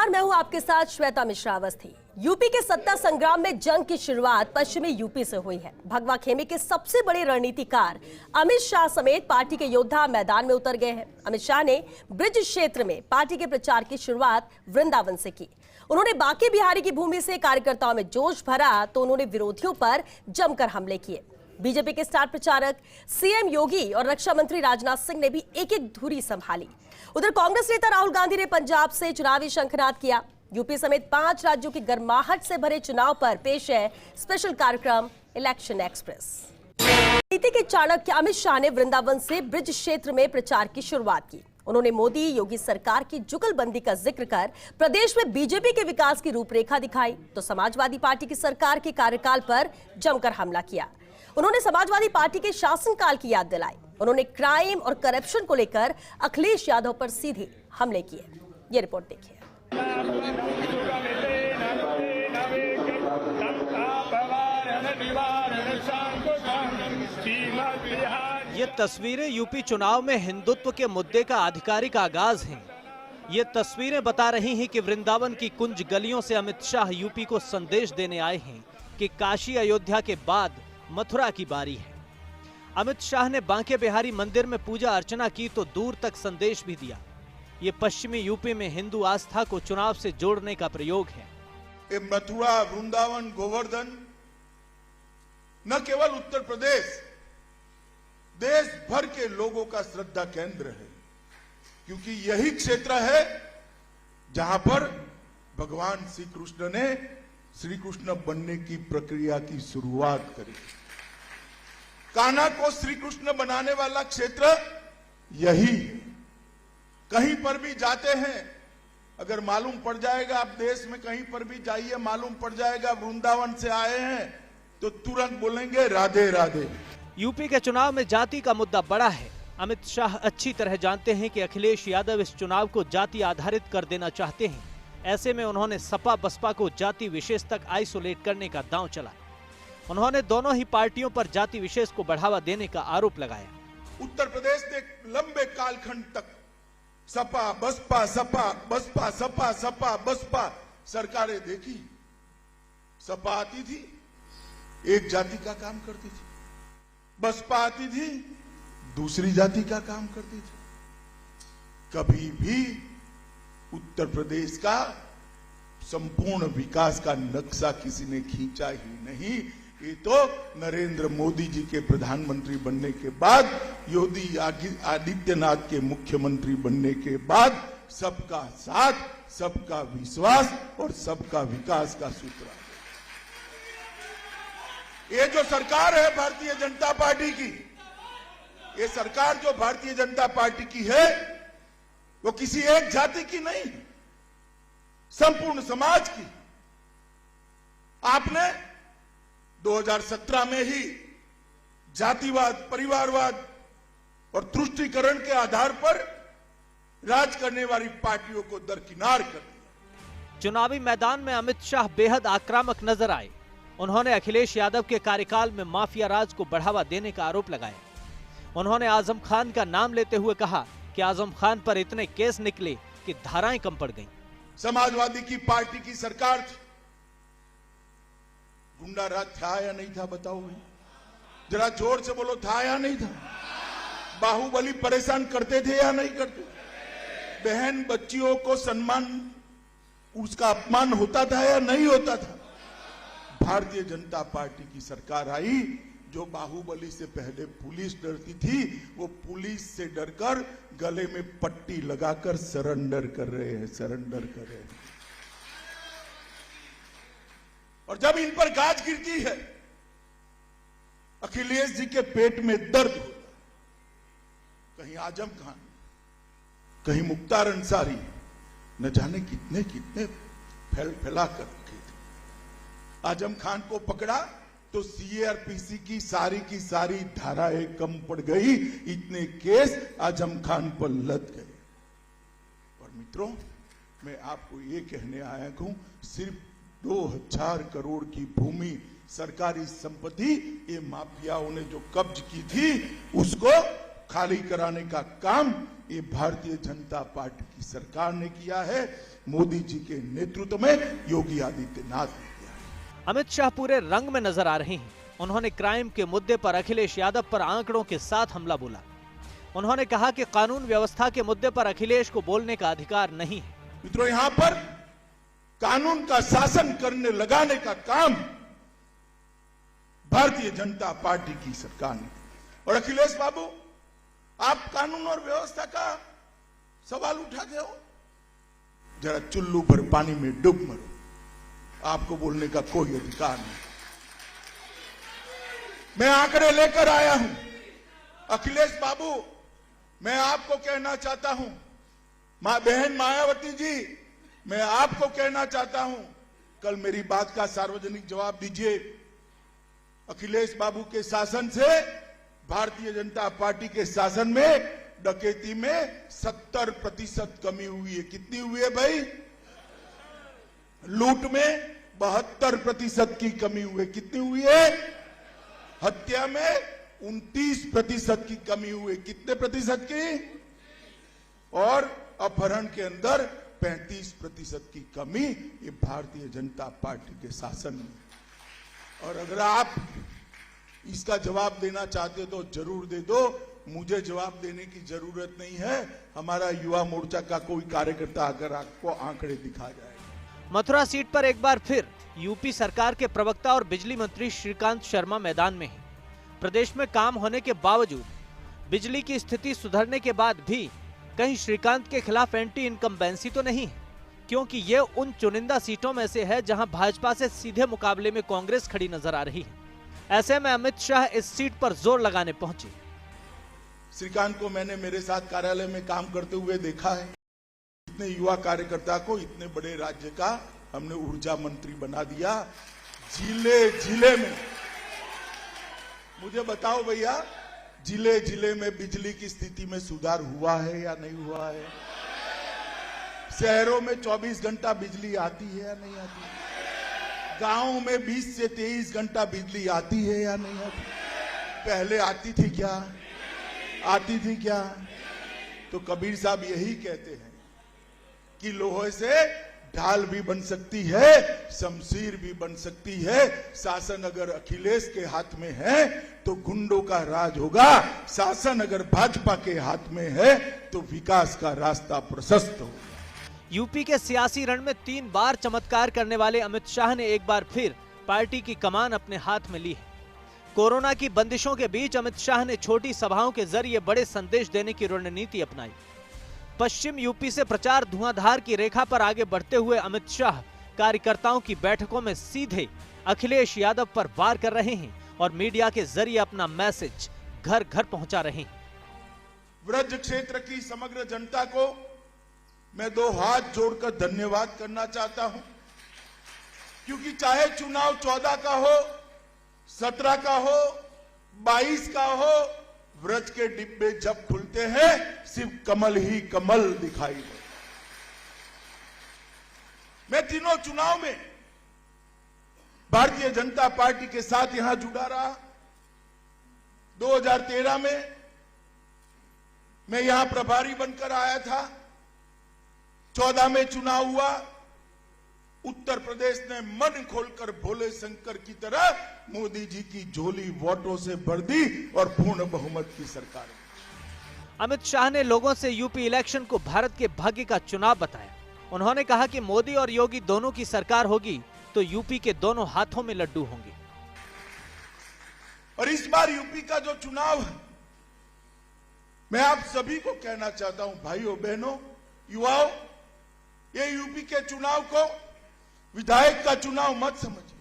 नमस्कार, मैं हूं आपके साथ श्वेता मिश्रा अवस्थी। यूपी के सत्ता संग्राम में जंग की शुरुआत पश्चिमी यूपी से हुई है। भगवा खेमे के सबसे बड़े रणनीतिकार अमित शाह समेत पार्टी के योद्धा मैदान में उतर गए हैं। अमित शाह ने ब्रिज क्षेत्र में पार्टी के प्रचार की शुरुआत वृंदावन से की। उन्होंने बांके बिहारी की भूमि से कार्यकर्ताओं में जोश भरा तो उन्होंने विरोधियों पर जमकर हमले किए। बीजेपी के स्टार प्रचारक सीएम योगी और रक्षा मंत्री राजनाथ सिंह ने भी एक एक धुरी संभाली। उधर कांग्रेस नेता राहुल गांधी ने पंजाब से चुनावी शंखनाद किया। यूपी समेत 5 राज्यों की गर्माहट से भरे चुनाव पर पेश है स्पेशल कार्यक्रम इलेक्शन एक्सप्रेस। नीति के चाणक्य अमित शाह ने वृंदावन से ब्रिज क्षेत्र में प्रचार की शुरुआत की। उन्होंने मोदी योगी सरकार की जुगलबंदी का जिक्र कर प्रदेश में बीजेपी के विकास की रूपरेखा दिखाई तो समाजवादी पार्टी की सरकार के कार्यकाल पर जमकर हमला किया। उन्होंने समाजवादी पार्टी के शासनकाल की याद दिलाई। उन्होंने क्राइम और करप्शन को लेकर अखिलेश यादव पर सीधे हमले किए। ये रिपोर्ट देखिए। ये तस्वीरें यूपी चुनाव में हिंदुत्व के मुद्दे का आधिकारिक आगाज हैं। ये तस्वीरें बता रही हैं कि वृंदावन की कुंज गलियों से अमित शाह यूपी को संदेश देने आए हैं कि काशी अयोध्या के बाद मथुरा की बारी है। अमित शाह ने बांके बिहारी मंदिर में पूजा अर्चना की तो दूर तक संदेश भी दिया। ये पश्चिमी यूपी में हिंदू आस्था को चुनाव से जोड़ने का प्रयोग है। ये मथुरा, वृंदावन, गोवर्धन न केवल उत्तर प्रदेश, देश भर के लोगों का श्रद्धा केंद्र है, क्योंकि यही क्षेत्र है जहां पर भगवान श्री कृष्ण ने श्री कृष्ण बनने की प्रक्रिया की शुरुआत करी। कान्हा को श्री कृष्ण बनाने वाला क्षेत्र यही है। कहीं पर भी जाते हैं, अगर मालूम पड़ जाएगा, आप देश में कहीं पर भी जाइए, मालूम पड़ जाएगा वृंदावन से आए हैं तो तुरंत बोलेंगे राधे राधे। यूपी के चुनाव में जाति का मुद्दा बड़ा है। अमित शाह अच्छी तरह जानते हैं कि अखिलेश यादव इस चुनाव को जाति आधारित कर देना चाहते हैं। ऐसे में उन्होंने सपा बसपा को जाति विशेष तक आइसोलेट करने का दांव चला। उन्होंने दोनों ही पार्टियों पर जाति विशेष को बढ़ावा देने का आरोप लगाया। उत्तर प्रदेश ने लंबे कालखंड तक सपा बसपा सपा बसपा सपा सपा बसपा सरकारें देखी। सपा आती थी, एक जाति का काम करती थी, बसपा आती थी, दूसरी जाति का काम करती थी। कभी भी उत्तर प्रदेश का संपूर्ण विकास का नक्शा किसी ने खींचा ही नहीं। ये तो नरेंद्र मोदी जी के प्रधानमंत्री बनने के बाद, योगी आदित्यनाथ के मुख्यमंत्री बनने के बाद सबका साथ, सबका विश्वास और सबका विकास का सूत्र है। ये जो सरकार है भारतीय जनता पार्टी की, ये सरकार जो भारतीय जनता पार्टी की है वो किसी एक जाति की नहीं, संपूर्ण समाज की। आपने 2017 में ही जातिवाद, परिवारवाद और तुष्टीकरण के आधार पर राज करने वाली पार्टियों को दरकिनार कर दिया। चुनावी मैदान में अमित शाह बेहद आक्रामक नजर आए। उन्होंने अखिलेश यादव के कार्यकाल में माफिया राज को बढ़ावा देने का आरोप लगाया। उन्होंने आजम खान का नाम लेते हुए कहा कि आजम खान पर इतने केस निकले कि धाराएं कम पड़ गईं। समाजवादी की पार्टी की सरकार थी, गुंडा राज था या नहीं था बताओ भाई, जरा जोर से बोलो, था या नहीं था? बाहुबली परेशान करते थे या नहीं करते? बहन बच्चियों को सम्मान, उसका अपमान होता था या नहीं होता था? भारतीय जनता पार्टी की सरकार आई, जो बाहुबली से पहले पुलिस डरती थी, वो पुलिस से डरकर गले में पट्टी लगाकर सरेंडर कर रहे हैं, सरेंडर कर रहे हैं। और जब इन पर गाज गिरती है, अखिलेश जी के पेट में दर्द होता। कहीं आजम खान, कहीं मुख्तार अंसारी, न जाने कितने कितने फैला कर रखे थे। आजम खान को पकड़ा तो सीआरपीसी की सारी धाराएं कम पड़ गई, इतने केस आजम खान पर लद गए। और मित्रों, मैं आपको ये कहने आया हूं, सिर्फ 2000 करोड़ की भूमि, सरकारी संपत्ति ये माफियाओं ने जो कब्ज की थी, उसको खाली कराने का काम ये भारतीय जनता पार्टी की सरकार ने किया है, मोदी जी के नेतृत्व में योगी आदित्यनाथ ने किया है। अमित शाह पूरे रंग में नजर आ रहे हैं। उन्होंने क्राइम के मुद्दे पर अखिलेश यादव पर आंकड़ों के साथ हमला बोला। उन्होंने कहा कि कानून व्यवस्था के मुद्दे पर अखिलेश को बोलने का अधिकार नहीं है। मित्रों, यहां पर कानून का शासन करने लगाने का काम भारतीय जनता पार्टी की सरकार ने। और अखिलेश बाबू, आप कानून और व्यवस्था का सवाल उठाते हो, जरा चुल्लू भर पानी में डूब मरो, आपको बोलने का कोई अधिकार नहीं। मैं आंकड़े लेकर आया हूं। अखिलेश बाबू, मैं आपको कहना चाहता हूं, बहन मायावती जी, मैं आपको कहना चाहता हूं, कल मेरी बात का सार्वजनिक जवाब दीजिए। अखिलेश बाबू के शासन से भारतीय जनता पार्टी के शासन में डकैती में 70% कमी हुई है। कितनी हुई है भाई? लूट में 72% की कमी हुई है। कितनी हुई है? हत्या में 29% की कमी हुई। कितने प्रतिशत की? और अपहरण के अंदर 35% की कमी, ये भारतीय जनता पार्टी के शासन में। और अगर आप इसका जवाब देना चाहते हो तो जरूर दे दो, मुझे जवाब देने की जरूरत नहीं है। हमारा युवा मोर्चा का कोई कार्यकर्ता अगर आपको आंकड़े दिखा जाए। मथुरा सीट पर एक बार फिर यूपी सरकार के प्रवक्ता और बिजली मंत्री श्रीकांत शर्मा मैदान में हैं। प्रदेश में काम होने के बावजूद, बिजली की स्थिति सुधरने के बाद भी कहीं श्रीकांत के खिलाफ एंटी इनकम्बेंसी तो नहीं है, क्योंकि ये उन चुनिंदा सीटों में से है जहां भाजपा से सीधे मुकाबले में कांग्रेस खड़ी नजर आ रही है। ऐसे में अमित शाह इस सीट पर जोर लगाने पहुंचे। श्रीकांत को मैंने मेरे साथ कार्यालय में काम करते हुए देखा है। इतने युवा कार्यकर्ता को इतने बड़े राज्य का हमने ऊर्जा मंत्री बना दिया। जिले जिले में, मुझे बताओ भैया, जिले जिले में बिजली की स्थिति में सुधार हुआ है या नहीं हुआ है? शहरों में 24 घंटा बिजली आती है या नहीं आती? गांवों में 20 से 23 घंटा बिजली आती है या नहीं आती? पहले आती थी क्या? आती थी क्या? तो कबीर साहब यही कहते हैं कि लोहे से ढाल भी बन सकती है, शमशीर भी बन सकती है। शासन अगर अखिलेश के हाथ में है तो गुंडों का राज होगा। शासन अगर भाजपा के हाथ में है तो विकास का रास्ता प्रशस्त होगा। यूपी के सियासी रण में 3 बार चमत्कार करने वाले अमित शाह ने एक बार फिर पार्टी की कमान अपने हाथ में ली है। कोरोना की बंदिशों के बीच अमित शाह ने छोटी सभाओं के जरिए बड़े संदेश देने की रणनीति अपनाई। पश्चिम यूपी से प्रचार धुआंधार की रेखा पर आगे बढ़ते हुए अमित शाह कार्यकर्ताओं की बैठकों में सीधे अखिलेश यादव पर वार कर रहे हैं और मीडिया के जरिए अपना मैसेज घर घर पहुंचा रहे हैं। ब्रज क्षेत्र की समग्र जनता को मैं 2 हाथ जोड़कर धन्यवाद करना चाहता हूं, क्योंकि चाहे चुनाव 14 का हो, 17 का हो, 22 का हो, व्रज के डिब्बे जब खुलते हैं सिर्फ कमल ही कमल दिखाई देता। मैं तीनों चुनाव में भारतीय जनता पार्टी के साथ यहां जुड़ा रहा। 2013 में मैं यहां प्रभारी बनकर आया था। 14 में चुनाव हुआ। उत्तर प्रदेश ने मन खोलकर भोले शंकर की तरह मोदी जी की झोली वोटों से भर दी और पूर्ण बहुमत की सरकार। अमित शाह ने लोगों से यूपी इलेक्शन को भारत के भाग्य का चुनाव बताया। उन्होंने कहा कि मोदी और योगी दोनों की सरकार होगी तो यूपी के दोनों हाथों में लड्डू होंगे। और इस बार यूपी का जो चुनाव है, मैं आप सभी को कहना चाहता हूं, भाइयों बहनों, युवाओं, ये यूपी के चुनाव को विधायक का चुनाव मत समझिए,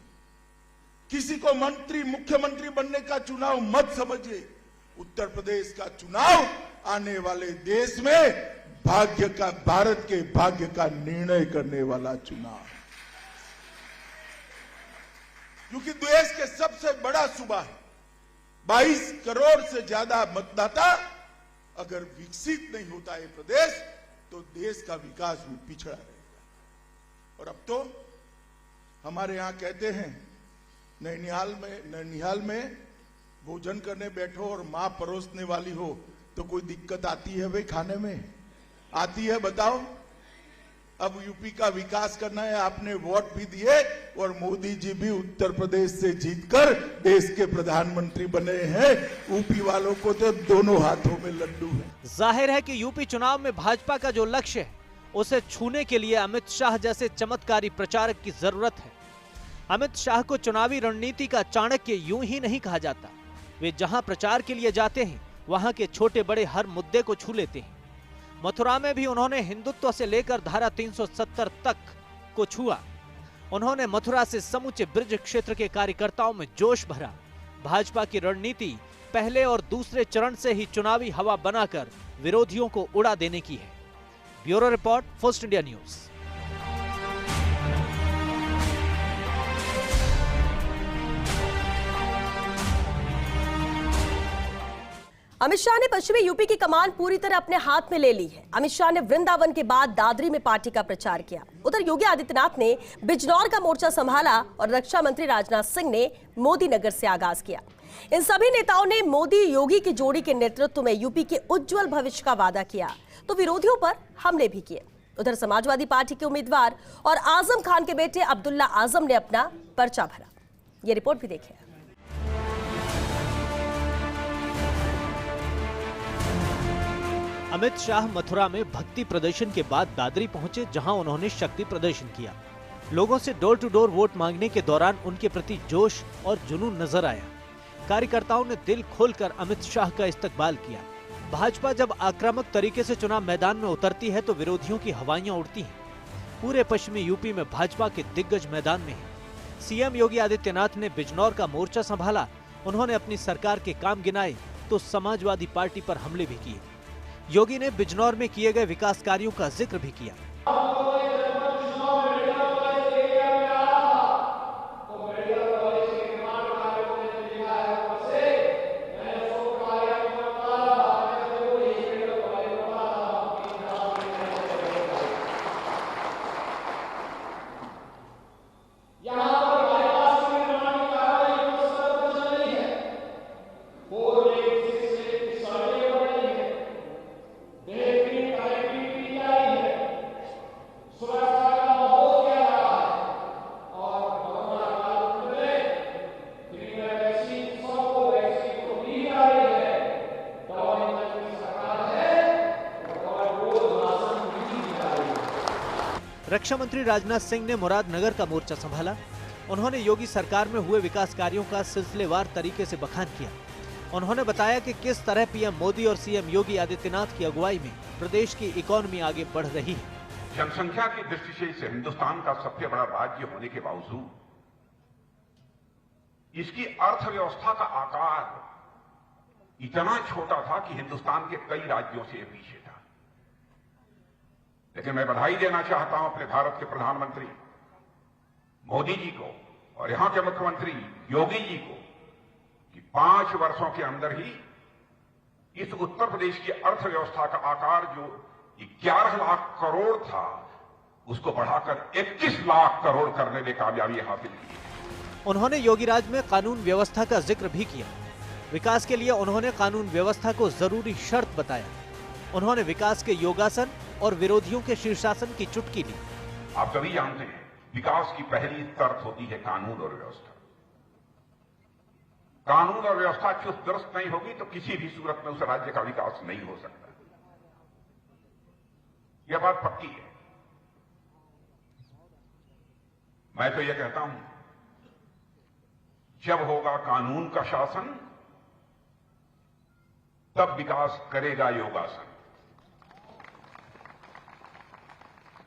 किसी को मंत्री मुख्यमंत्री बनने का चुनाव मत समझिए। उत्तर प्रदेश का चुनाव आने वाले देश में भाग्य का, भारत के भाग्य का निर्णय करने वाला चुनाव, क्योंकि देश के सबसे बड़ा सूबा है। 22 करोड़ से ज्यादा मतदाता अगर विकसित नहीं होता है प्रदेश, तो देश का विकास भी पिछड़ा रहेगा। और अब तो हमारे यहां कहते हैं, नैनिहाल में भोजन करने बैठो और मां परोसने वाली हो तो कोई दिक्कत आती है भाई खाने में? आती है? बताओ। अब यूपी का विकास करना है, आपने वोट भी दिए और मोदी जी भी उत्तर प्रदेश से जीतकर देश के प्रधानमंत्री बने हैं। यूपी वालों को तो दोनों हाथों में लड्डू है। जाहिर है कि यूपी चुनाव में भाजपा का जो लक्ष्य है उसे छूने के लिए अमित शाह जैसे चमत्कारी प्रचारक की जरूरत है। अमित शाह को चुनावी रणनीति का चाणक्य यूं ही नहीं कहा जाता। वे जहां प्रचार के लिए जाते हैं वहां के छोटे बड़े हर मुद्दे को छू लेते हैं। मथुरा में भी उन्होंने हिंदुत्व से लेकर धारा 370 तक को छुआ। उन्होंने मथुरा से समूचे ब्रज क्षेत्र के कार्यकर्ताओं में जोश भरा। भाजपा की रणनीति पहले और दूसरे चरण से ही चुनावी हवा बनाकर विरोधियों को उड़ा देने की है। Bureau report, first India news. Amit Shah ने पश्चिमी यूपी की कमान पूरी तरह अपने हाथ में ले ली है। अमित शाह ने वृंदावन के बाद दादरी में पार्टी का प्रचार किया। उधर योगी आदित्यनाथ ने बिजनौर का मोर्चा संभाला और रक्षा मंत्री राजनाथ सिंह ने मोदी नगर से आगाज किया। इन सभी नेताओं ने मोदी योगी की जोड़ी के नेतृत्व में यूपी के उज्जवल भविष्य का वादा किया तो विरोधियों पर हमले भी किए। उधर समाजवादी पार्टी के उम्मीदवार और आजम खान के बेटे अब्दुल्ला आजम ने अपना पर्चा भरा। ये रिपोर्ट भी देखिए। अमित शाह मथुरा में भक्ति प्रदर्शन के बाद दादरी पहुंचे, जहां उन्होंने शक्ति प्रदर्शन किया। लोगों से डोर टू डोर वोट मांगने के दौरान उनके प्रति जोश और जुनून नजर आया। कार्यकर्ताओं ने दिल खोलकर अमित शाह का इस्तकबाल किया। भाजपा जब आक्रामक तरीके से चुनाव मैदान में उतरती है तो विरोधियों की हवाइयां उड़ती हैं। पूरे पश्चिमी यूपी में भाजपा के दिग्गज मैदान में हैं। सीएम योगी आदित्यनाथ ने बिजनौर का मोर्चा संभाला। उन्होंने अपनी सरकार के काम गिनाए तो समाजवादी पार्टी पर हमले भी किए। योगी ने बिजनौर में किए गए विकास कार्यों का जिक्र भी किया। रक्षा मंत्री राजनाथ सिंह ने मुरादनगर का मोर्चा संभाला। उन्होंने योगी सरकार में हुए विकास कार्यों का सिलसिलेवार तरीके से बखान किया। उन्होंने बताया कि किस तरह पीएम मोदी और सीएम योगी आदित्यनाथ की अगुवाई में प्रदेश की इकोनॉमी आगे बढ़ रही है। जनसंख्या की दृष्टि से इस हिंदुस्तान का सबसे बड़ा राज्य होने के बावजूद इसकी अर्थव्यवस्था का आकार इतना छोटा था कि हिंदुस्तान के कई राज्यों से पीछे था। लेकिन मैं बधाई देना चाहता हूं अपने भारत के प्रधानमंत्री मोदी जी को और यहां के मुख्यमंत्री योगी जी को कि 5 वर्षों के अंदर ही इस उत्तर प्रदेश की अर्थव्यवस्था का आकार जो 11 लाख करोड़ था उसको बढ़ाकर 21 लाख करोड़ करने में कामयाबी हासिल की। उन्होंने योगी राज में कानून व्यवस्था का जिक्र भी किया। विकास के लिए उन्होंने कानून व्यवस्था को जरूरी शर्त बताया। उन्होंने विकास के योगासन और विरोधियों के शीर्षासन की चुटकी ली। आप सभी जानते हैं विकास की पहली शर्त होती है कानून और व्यवस्था। कानून और व्यवस्था चुस्त दुरुस्त नहीं होगी तो किसी भी सूरत में उस राज्य का विकास नहीं हो सकता। यह बात पक्की है। मैं तो यह कहता हूं जब होगा कानून का शासन तब विकास करेगा योगासन।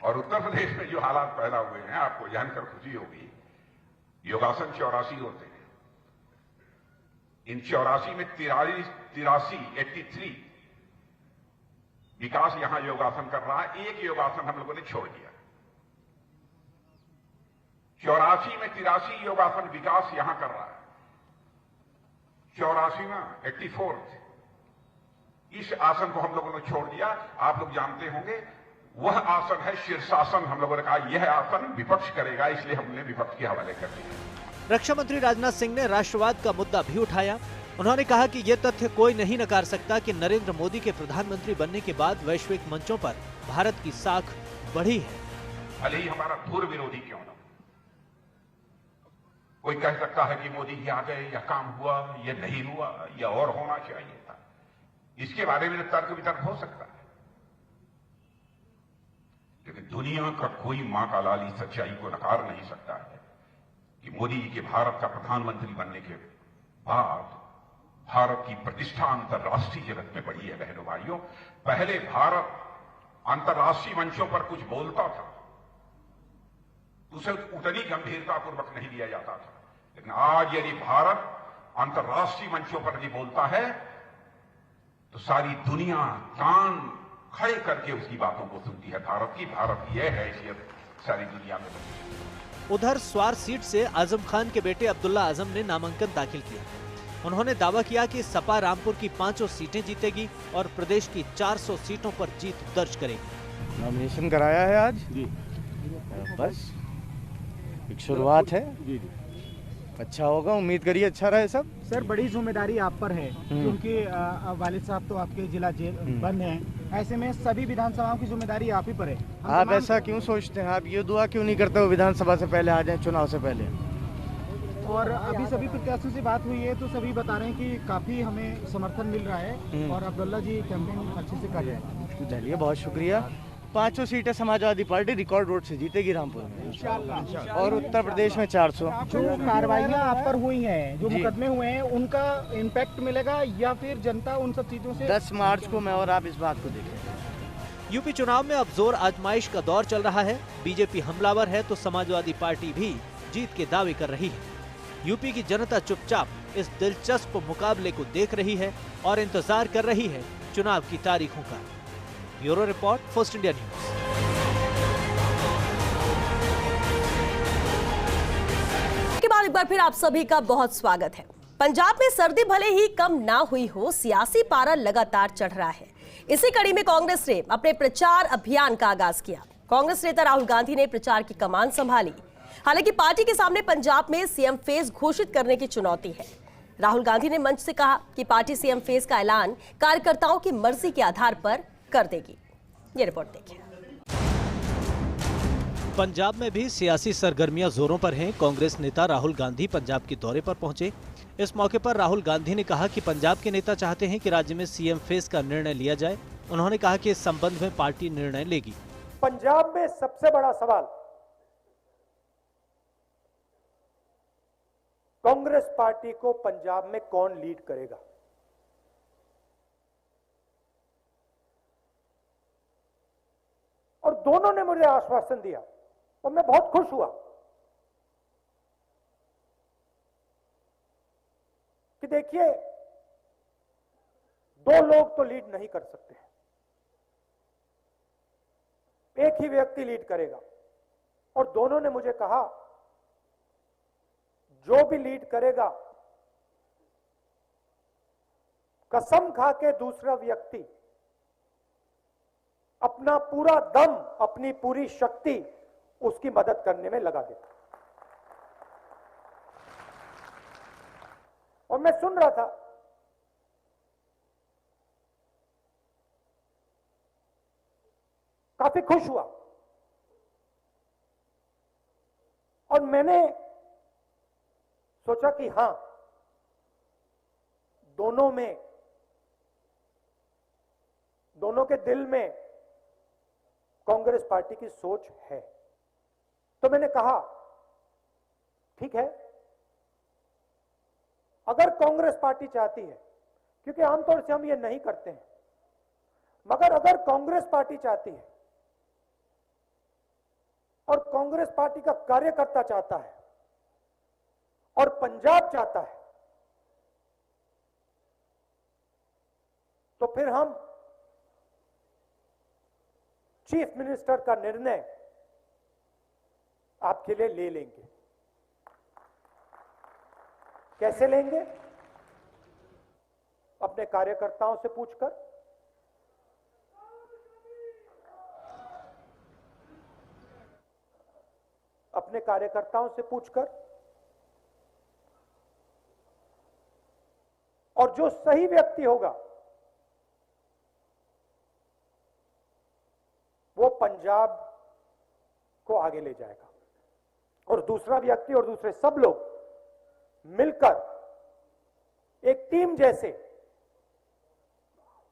और उत्तर प्रदेश में जो हालात पैदा हुए हैं आपको जानकर खुशी होगी। योगासन 84 होते हैं। इन 84 में 83 विकास यहां योगासन कर रहा है। एक योगासन हम लोगों ने छोड़ दिया। 84 में 83 योगासन विकास यहां कर रहा है। 84वां 84th इस आसन को हम लोगों ने छोड़ दिया। आप लोग जानते होंगे वह आसन है शीर्षासन। हम लोगों ने कहा यह आसन विपक्ष करेगा, इसलिए हमने विपक्ष के हवाले कर दिया। रक्षा मंत्री राजनाथ सिंह ने राष्ट्रवाद का मुद्दा भी उठाया। उन्होंने कहा कि ये तथ्य कोई नहीं नकार सकता कि नरेंद्र मोदी के प्रधानमंत्री बनने के बाद वैश्विक मंचों पर भारत की साख बढ़ी है। भले ही हमारा धुर विरोधी क्यों न हो। कोई कह सकता है कि मोदी जी आ गए, या काम हुआ, या नहीं हुआ, या और होना चाहिए था। इसके बारे में तर्क वितर्क हो सकता है, लेकिन दुनिया का कोई मां का लाल इस सच्चाई को नकार नहीं सकता है कि मोदी जी के भारत का प्रधानमंत्री बनने के बाद भारत की प्रतिष्ठा अंतर्राष्ट्रीय जगत में बढ़ी है। बहनों भाइयों, पहले भारत अंतर्राष्ट्रीय मंचों पर कुछ बोलता था, उसे उतनी गंभीरतापूर्वक नहीं लिया जाता था, लेकिन आज यदि भारत अंतर्राष्ट्रीय मंचों पर यदि बोलता है तो सारी दुनिया कान खड़े करके उसकी बातों को सुनती है। भारत की यह हैसियत सारी दुनिया में बनती है। उधर स्वार सीट से आजम खान के बेटे अब्दुल्ला आजम ने नामांकन दाखिल किया। उन्होंने दावा किया कि सपा रामपुर की 500 सीटें जीतेगी और प्रदेश की 400 सीटों पर जीत दर्ज करेगी। नॉमिनेशन कराया है आज जी। बस एक शुरुआत है जी। अच्छा होगा, उम्मीद करिए अच्छा रहे सब। सर, बड़ी जिम्मेदारी आप पर है क्योंकि वालिद साहब तो आपके जिला जेल बंद हैं। ऐसे में सभी विधानसभाओं की जिम्मेदारी आप ही पर है। आप ऐसा क्यों सोचते हैं? आप ये दुआ क्यों नहीं करते हो विधानसभा से पहले आ जाएं, चुनाव से पहले? और अभी सभी प्रत्याशियों से बात हुई है तो सभी बता रहे हैं कि काफी हमें समर्थन मिल रहा है और अब्दुल्ला जी कैंपेन अच्छे से कर रहे हैं। चलिए, बहुत शुक्रिया। 500 सीटें समाजवादी पार्टी रिकॉर्ड वोट से जीतेगी रामपुर में, और उत्तर प्रदेश में 400। जो कार्रवाइयां आप पर हुई हैं, जो मुकदमे हुए हैं, उनका इम्पैक्ट मिलेगा या फिर जनता उन सब चीजों से? 10 मार्च को मैं और आप इस बात को देखेंगे। यूपी चुनाव में अब जोर आजमाइश का दौर चल रहा है। बीजेपी हमलावर है तो समाजवादी पार्टी भी जीत के दावे कर रही है। यूपी की जनता चुपचाप इस दिलचस्प मुकाबले को देख रही है और इंतजार कर रही है चुनाव की तारीखों का। Bureau report, first India news. के बाद एक बार फिर आप सभी का बहुत स्वागत है। पंजाब में सर्दी भले ही कम ना हुई हो, सियासी पारा लगातार चढ़ रहा है। इसी कड़ी में कांग्रेस ने अपने प्रचार अभियान का आगाज किया। कांग्रेस नेता राहुल गांधी ने प्रचार की कमान संभाली। हालांकि पार्टी के सामने पंजाब में सीएम फेज घोषित करने की चुनौती है। राहुल गांधी ने मंच से कहा कि पार्टी सीएम फेज का ऐलान कार्यकर्ताओं की मर्जी के आधार पर कर देगी। ये रिपोर्ट देखिए। पंजाब में भी सियासी सरगर्मियां जोरों पर हैं। कांग्रेस नेता राहुल गांधी पंजाब के दौरे पर पहुंचे। इस मौके पर राहुल गांधी ने कहा कि पंजाब के नेता चाहते हैं कि राज्य में सीएम फेज का निर्णय लिया जाए। उन्होंने कहा कि इस संबंध में पार्टी निर्णय लेगी। पंजाब में सबसे बड़ा सवाल कांग्रेस पार्टी को पंजाब में कौन लीड करेगा। और दोनों ने मुझे आश्वासन दिया और मैं बहुत खुश हुआ कि देखिए, दो लोग तो लीड नहीं कर सकते, एक ही व्यक्ति लीड करेगा। और दोनों ने मुझे कहा जो भी लीड करेगा, कसम खा के दूसरा व्यक्ति अपना पूरा दम, अपनी पूरी शक्ति उसकी मदद करने में लगा देता। और मैं सुन रहा था, काफी खुश हुआ। और मैंने सोचा कि हां, दोनों के दिल में कांग्रेस पार्टी की सोच है। तो मैंने कहा ठीक है, अगर कांग्रेस पार्टी चाहती है, क्योंकि आमतौर से हम ये नहीं करते हैं, मगर अगर कांग्रेस पार्टी चाहती है और कांग्रेस पार्टी का कार्यकर्ता चाहता है और पंजाब चाहता है, तो फिर हम चीफ मिनिस्टर का निर्णय आपके लिए ले लेंगे। कैसे लेंगे? अपने कार्यकर्ताओं से पूछकर, अपने कार्यकर्ताओं से पूछकर और जो सही व्यक्ति होगा वो पंजाब को आगे ले जाएगा, और दूसरा व्यक्ति और दूसरे सब लोग मिलकर एक टीम जैसे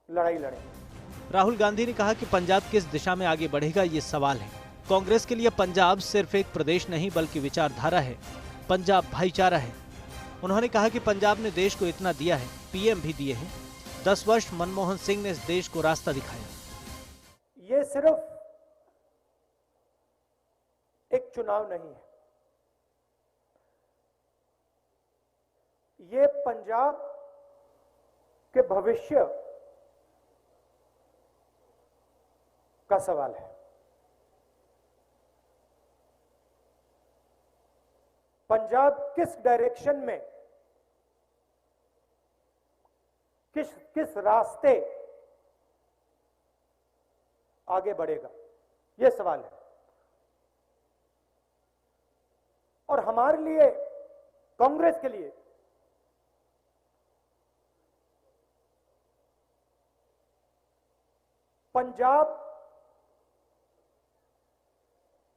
लड़ाई लड़ेंगे। राहुल गांधी ने कहा कि पंजाब किस दिशा में आगे बढ़ेगा ये सवाल है। कांग्रेस के लिए पंजाब सिर्फ एक प्रदेश नहीं बल्कि विचारधारा है, पंजाब भाईचारा है। उन्होंने कहा कि पंजाब ने देश को इतना दिया है, पीएम भी दिए हैं। 10 वर्ष मनमोहन सिंह ने इस देश को रास्ता दिखाया। ये सिर्फ एक चुनाव नहीं है, ये पंजाब के भविष्य का सवाल है। पंजाब किस डायरेक्शन में, किस रास्ते आगे बढ़ेगा, यह सवाल है। और हमारे लिए, कांग्रेस के लिए, पंजाब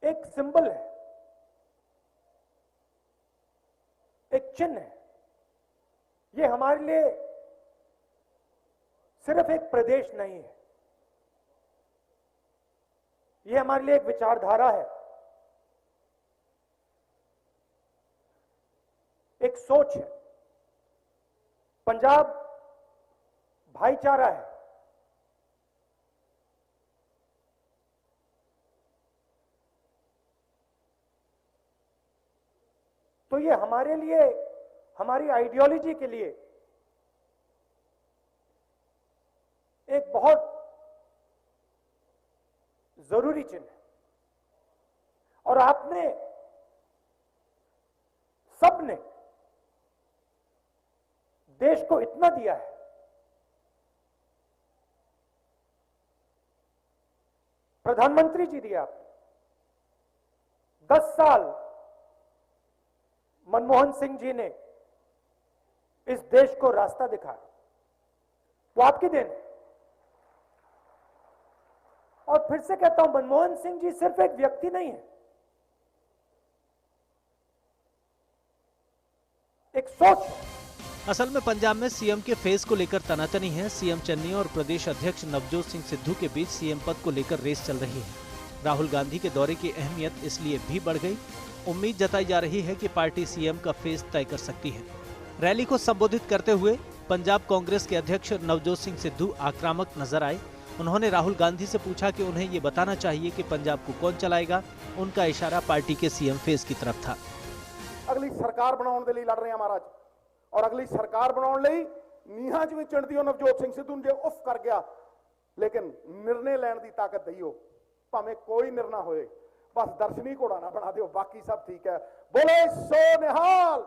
एक सिंबल है, एक चिन्ह है। ये हमारे लिए सिर्फ एक प्रदेश नहीं है, ये हमारे लिए एक विचारधारा है, एक सोच है। पंजाब भाईचारा है। तो ये हमारे लिए, हमारी आइडियोलॉजी के लिए एक बहुत जरूरी चिन्ह है। और आपने, सबने देश को इतना दिया है, प्रधानमंत्री जी दिया आपने, 10 साल मनमोहन सिंह जी ने इस देश को रास्ता दिखाया, वो आपकी देन है। और फिर से कहता हूं, मनमोहन सिंह जी सिर्फ एक व्यक्ति नहीं है, एक सोच है। असल में पंजाब में सीएम के फेस को लेकर तनातनी है। सीएम चन्नी और प्रदेश अध्यक्ष नवजोत सिंह सिद्धू के बीच सीएम पद को लेकर रेस चल रही है। राहुल गांधी के दौरे की अहमियत इसलिए भी बढ़ गई। उम्मीद जताई जा रही है कि पार्टी सीएम का फेस तय कर सकती है। रैली को संबोधित करते हुए पंजाब कांग्रेस के अध्यक्ष नवजोत सिंह सिद्धू आक्रामक नजर आए। उन्होंने राहुल गांधी से पूछा कि उन्हें ये बताना चाहिए कि पंजाब को कौन चलाएगा। उनका इशारा पार्टी के सीएम फेस की तरफ था। अगली सरकार बनाने के लिए लड़ रहे हैं महाराज, और अगली सरकार बनाने लिए नीहां च भी चिंडदियो नवजोत सिंह सिद्धू जे उफ कर गया, लेकिन निर्णय लैण की ताकत दईओ, भावें कोई निर्णय होए, बस दर्शनी घोड़ा ना बना दियो, बाकी सब ठीक है। बोले सो निहाल,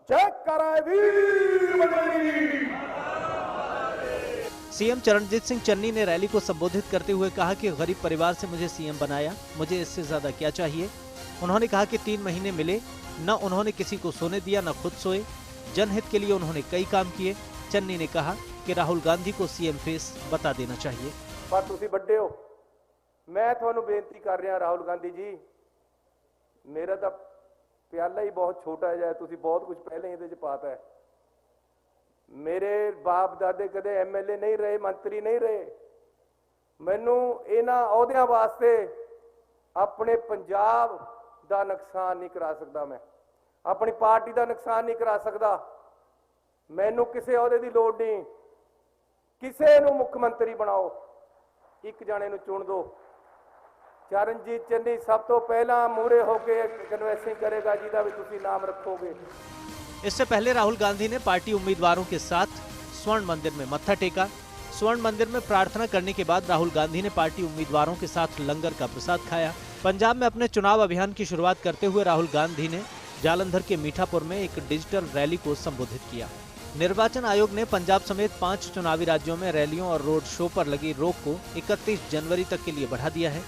जय कराए वीर बजरंगी। सीएम चरणजीत सिंह चन्नी ने रैली को संबोधित करते हुए कहा कि गरीब परिवार से मुझे सीएम बनाया, मुझे इससे ज्यादा क्या चाहिए। उन्होंने कहा कि 3 महीने मिले, न उन्होंने किसी को सोने दिया न खुद सोए। जनहित के लिए उन्होंने कई काम किए। चन्नी ने कहा कि राहुल गांधी को सीएम फेस बता देना चाहिए। पर तुसी बड़े हो, मैं थानू बेनती कर रहा राहुल गांधी जी, मेरा तो प्याला ही बहुत छोटा है, तुसी बहुत कुछ पहले ही इहदे च पाता है। मेरे बाप दादे कदे एमएलए नहीं रहे, मंत्री नहीं रहे। मैनू इन्हां अहुदियां वास्ते अपने पंजाब दा नुकसान नहीं करा सकदा, मैं अपनी पार्टी दा नुकसान नहीं करा सकदा। मैनू किसी अहुदे दी लोड़ नहीं, किसी नू मुख्यमंत्री बनाओ, एक जाने नू चुन दो। चरणजीत चन्नी सब तो पहला मूरे होके कन्वेंसिंग करेगा, जिहदा भी तुसी नाम रखोगे। इससे पहले राहुल गांधी ने पार्टी उम्मीदवारों के साथ स्वर्ण मंदिर में मत्था टेका। स्वर्ण मंदिर में प्रार्थना करने के बाद राहुल गांधी ने पार्टी उम्मीदवारों के साथ लंगर का प्रसाद खाया। पंजाब में अपने चुनाव अभियान की शुरुआत करते हुए राहुल गांधी ने जालंधर के मीठापुर में एक डिजिटल रैली को संबोधित किया। निर्वाचन आयोग ने पंजाब समेत 5 चुनावी राज्यों में रैलियों और रोड शो पर लगी रोक को 31 जनवरी तक के लिए बढ़ा दिया है।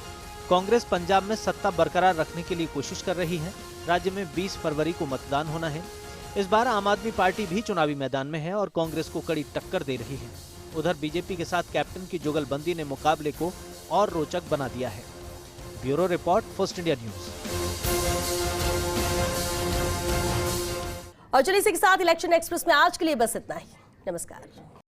कांग्रेस पंजाब में सत्ता बरकरार रखने के लिए कोशिश कर रही है। राज्य में 20 फरवरी को मतदान होना है। इस बार आम आदमी पार्टी भी चुनावी मैदान में है और कांग्रेस को कड़ी टक्कर दे रही है। उधर बीजेपी के साथ कैप्टन की जुगलबंदी ने मुकाबले को और रोचक बना दिया है। Bureau report, first India news. और चलिए इसी के साथ इलेक्शन एक्सप्रेस में आज के लिए बस इतना ही। नमस्कार।